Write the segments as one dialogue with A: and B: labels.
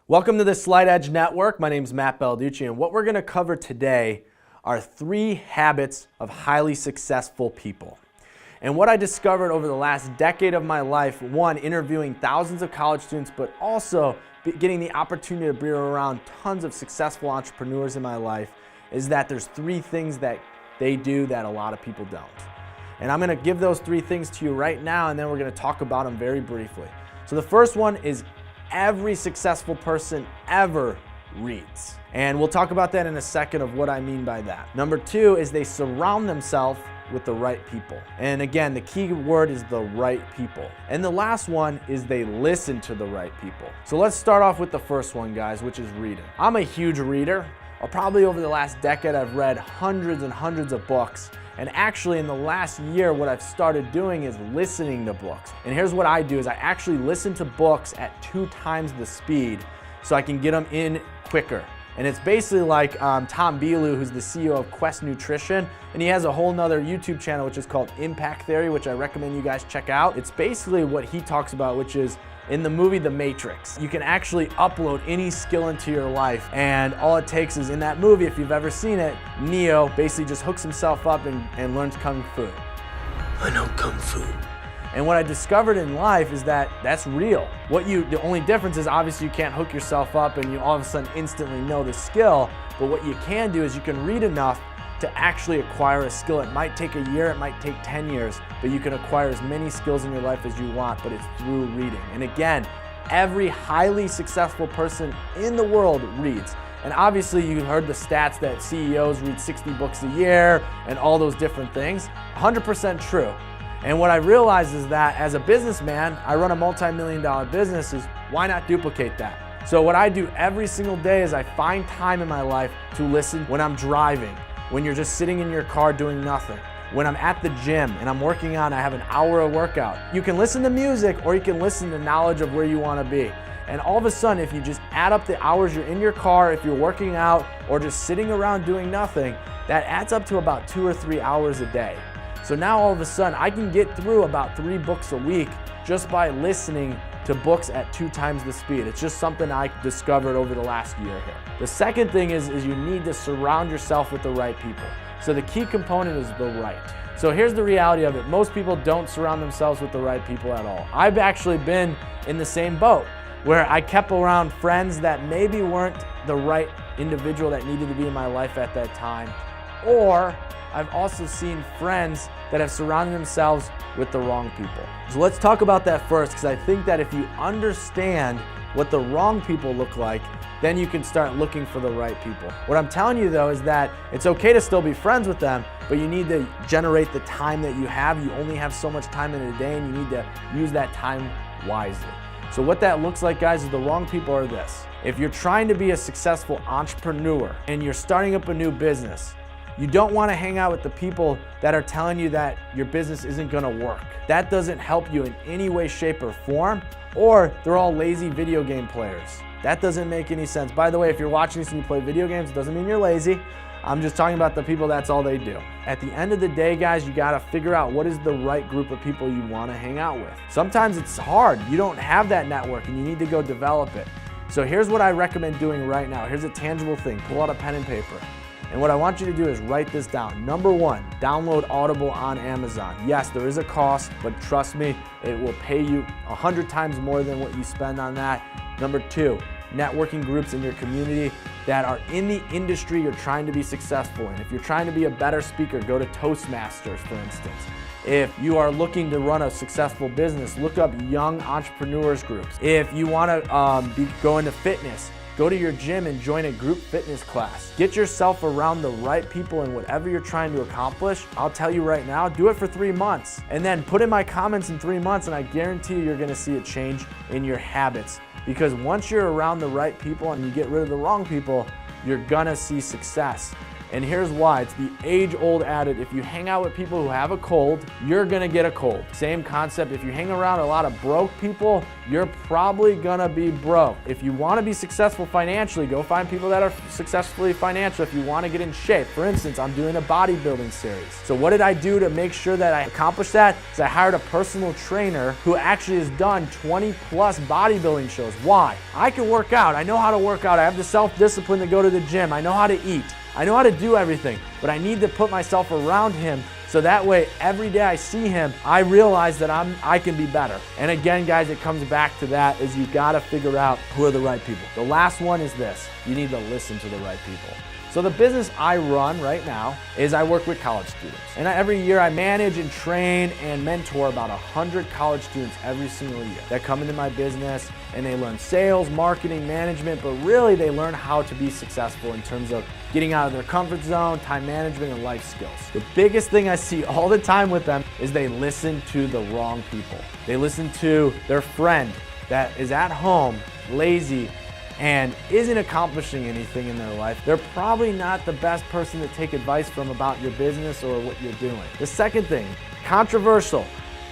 A: Welcome to the Slight Edge Network. My name is Matt Balducci, and what we're going to cover today are 3 habits of highly successful people. And what I discovered over the last decade of my life, one, interviewing thousands of college students, but also getting the opportunity to be around tons of successful entrepreneurs in my life, is that there's 3 things that they do that a lot of people don't. And I'm going to give those 3 things to you right now, and then we're going to talk about them very briefly. So the first one is every successful person ever reads. And we'll talk about that in a second of what I mean by that. Number 2 is they surround themselves with the right people. And again, the key word is the right people. And the last one is they listen to the right people. So let's start off with the first one, guys, which is reading. I'm a huge reader. Probably over the last decade, I've read hundreds and hundreds of books. And actually in the last year, what I've started doing is listening to books. And here's what I do is I actually listen to books at 2 times the speed so I can get them in quicker. And it's basically like Tom Bilyeu, who's the CEO of Quest Nutrition, and he has a whole nother YouTube channel which is called Impact Theory, which I recommend you guys check out. It's basically what he talks about, which is in the movie The Matrix. You can actually upload any skill into your life, and all it takes is, in that movie, if you've ever seen it, Neo basically just hooks himself up and learns Kung Fu. I know Kung Fu. And what I discovered in life is that that's real. The only difference is obviously you can't hook yourself up and you all of a sudden instantly know the skill, but what you can do is you can read enough to actually acquire a skill. It might take a year, it might take 10 years, but you can acquire as many skills in your life as you want, but it's through reading. And again, every highly successful person in the world reads. And obviously you heard the stats that CEOs read 60 books a year and all those different things. 100% true. And what I realized is that as a businessman, I run a multi-million-dollar business, is why not duplicate that? So what I do every single day is I find time in my life to listen when I'm driving, when you're just sitting in your car doing nothing, when I'm at the gym and I'm working out and I have an hour of workout. You can listen to music or you can listen to knowledge of where you want to be. And all of a sudden, if you just add up the hours you're in your car, if you're working out or just sitting around doing nothing, that adds up to about 2 or 3 hours a day. So now all of a sudden I can get through about 3 books a week just by listening to books at 2 times the speed. It's just something I discovered over the last year here. The second thing is you need to surround yourself with the right people. So the key component is the right. So here's the reality of it. Most people don't surround themselves with the right people at all. I've actually been in the same boat where I kept around friends that maybe weren't the right individual that needed to be in my life at that time. Or I've also seen friends that have surrounded themselves with the wrong people. So let's talk about that first, because I think that if you understand what the wrong people look like, then you can start looking for the right people. What I'm telling you though is that it's okay to still be friends with them, but you need to generate the time that you have. You only have so much time in a day and you need to use that time wisely. So what that looks like, guys, is the wrong people are this. If you're trying to be a successful entrepreneur and you're starting up a new business, you don't want to hang out with the people that are telling you that your business isn't going to work. That doesn't help you in any way, shape, or form, or they're all lazy video game players. That doesn't make any sense. By the way, if you're watching this and you play video games, it doesn't mean you're lazy. I'm just talking about the people that's all they do. At the end of the day, guys, you got to figure out what is the right group of people you want to hang out with. Sometimes it's hard. You don't have that network and you need to go develop it. So here's what I recommend doing right now. Here's a tangible thing. Pull out a pen and paper. And what I want you to do is write this down. Number 1, download Audible on Amazon. Yes, there is a cost, but trust me, it will pay you 100 times more than what you spend on that. Number 2, networking groups in your community that are in the industry you're trying to be successful in. If you're trying to be a better speaker, go to Toastmasters, for instance. If you are looking to run a successful business, look up young entrepreneurs groups. If you want to go into fitness, go to your gym and join a group fitness class. Get yourself around the right people in whatever you're trying to accomplish. I'll tell you right now, do it for 3 months and then put in my comments in 3 months and I guarantee you're gonna see a change in your habits. Because once you're around the right people and you get rid of the wrong people, you're gonna see success. And here's why. It's the age-old adage. If you hang out with people who have a cold, you're gonna get a cold. Same concept. If you hang around a lot of broke people, you're probably gonna be broke. If you wanna be successful financially, go find people that are successfully financial. If you wanna get in shape, for instance, I'm doing a bodybuilding series. So what did I do to make sure that I accomplished that? Is I hired a personal trainer who actually has done 20 plus bodybuilding shows. Why? I can work out. I know how to work out. I have the self-discipline to go to the gym. I know how to eat. I know how to do everything, but I need to put myself around him so that way every day I see him, I realize that I can be better. And again, guys, it comes back to that is you gotta figure out who are the right people. The last one is this, you need to listen to the right people. So the business I run right now is I work with college students. And every year I manage and train and mentor about 100 college students every single year that come into my business and they learn sales, marketing, management, but really they learn how to be successful in terms of getting out of their comfort zone, time management, and life skills. The biggest thing I see all the time with them is they listen to the wrong people. They listen to their friend that is at home, lazy, and isn't accomplishing anything in their life. They're probably not the best person to take advice from about your business or what you're doing. The second thing, controversial,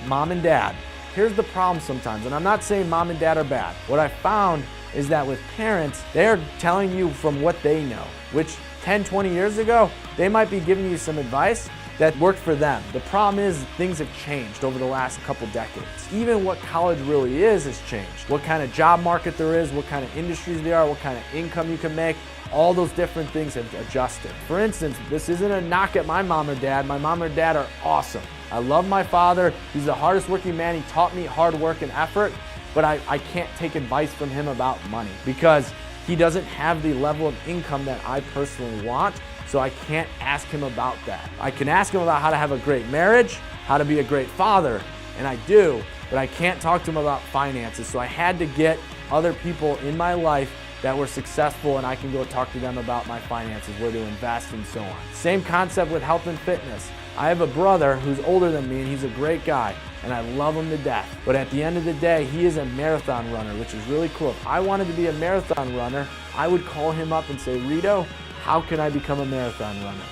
A: mom and dad. Here's the problem sometimes, and I'm not saying mom and dad are bad. What I found is that with parents, they're telling you from what they know, which 10, 20 years ago, they might be giving you some advice that worked for them. The problem is things have changed over the last couple decades. Even what college really is has changed. What kind of job market there is, what kind of industries there are, what kind of income you can make, all those different things have adjusted. For instance, this isn't a knock at my mom or dad. My mom or dad are awesome. I love my father. He's the hardest working man. He taught me hard work and effort, but I can't take advice from him about money because he doesn't have the level of income that I personally want. So I can't ask him about that. I can ask him about how to have a great marriage, how to be a great father, and I do, but I can't talk to him about finances. So I had to get other people in my life that were successful and I can go talk to them about my finances, where to invest and so on. Same concept with health and fitness. I have a brother who's older than me and he's a great guy and I love him to death. But at the end of the day, he is a marathon runner, which is really cool. If I wanted to be a marathon runner, I would call him up and say, Rito, how can I become a marathon runner?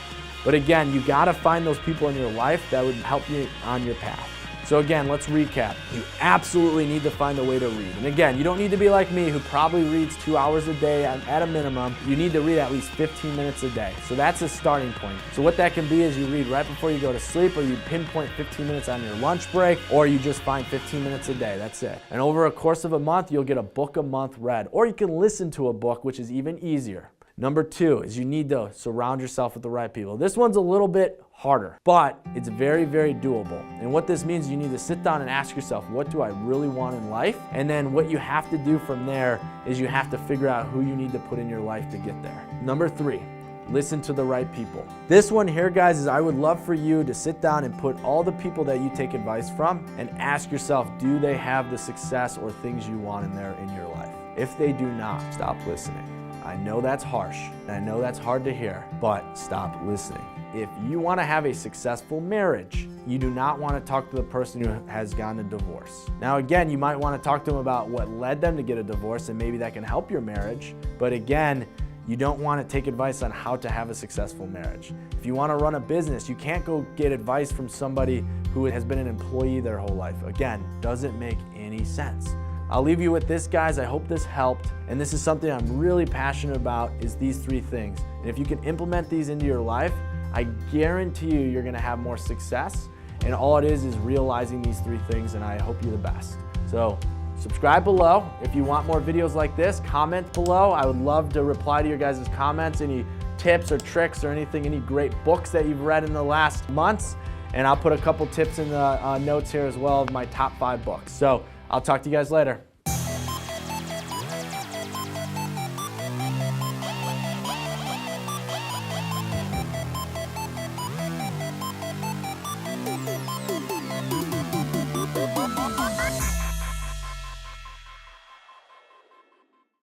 A: But again, you gotta find those people in your life that would help you on your path. So again, let's recap. You absolutely need to find a way to read. And again, you don't need to be like me who probably reads 2 hours a day at a minimum. You need to read at least 15 minutes a day. So that's a starting point. So what that can be is you read right before you go to sleep, or you pinpoint 15 minutes on your lunch break, or you just find 15 minutes a day, that's it. And over a course of a month, you'll get a book a month read, or you can listen to a book, which is even easier. Number 2 is you need to surround yourself with the right people. This one's a little bit harder, but it's very, very doable. And what this means, you need to sit down and ask yourself, what do I really want in life? And then what you have to do from there is you have to figure out who you need to put in your life to get there. Number 3, listen to the right people. This one here, guys, is I would love for you to sit down and put all the people that you take advice from and ask yourself, do they have the success or things you want in your life? If they do not, stop listening. I know that's harsh, and I know that's hard to hear, but stop listening. If you want to have a successful marriage, you do not want to talk to the person who has gotten a divorce. Now again, you might want to talk to them about what led them to get a divorce, and maybe that can help your marriage, but again, you don't want to take advice on how to have a successful marriage. If you want to run a business, you can't go get advice from somebody who has been an employee their whole life. Again, doesn't make any sense. I'll leave you with this, guys. I hope this helped. And this is something I'm really passionate about, is these 3 things. And if you can implement these into your life, I guarantee you're gonna have more success. And all it is realizing these 3 things, and I hope you're the best. So subscribe below. If you want more videos like this, comment below. I would love to reply to your guys' comments, any tips or tricks or anything, any great books that you've read in the last months. And I'll put a couple tips in the notes here as well of my top 5 books. So I'll talk to you guys later.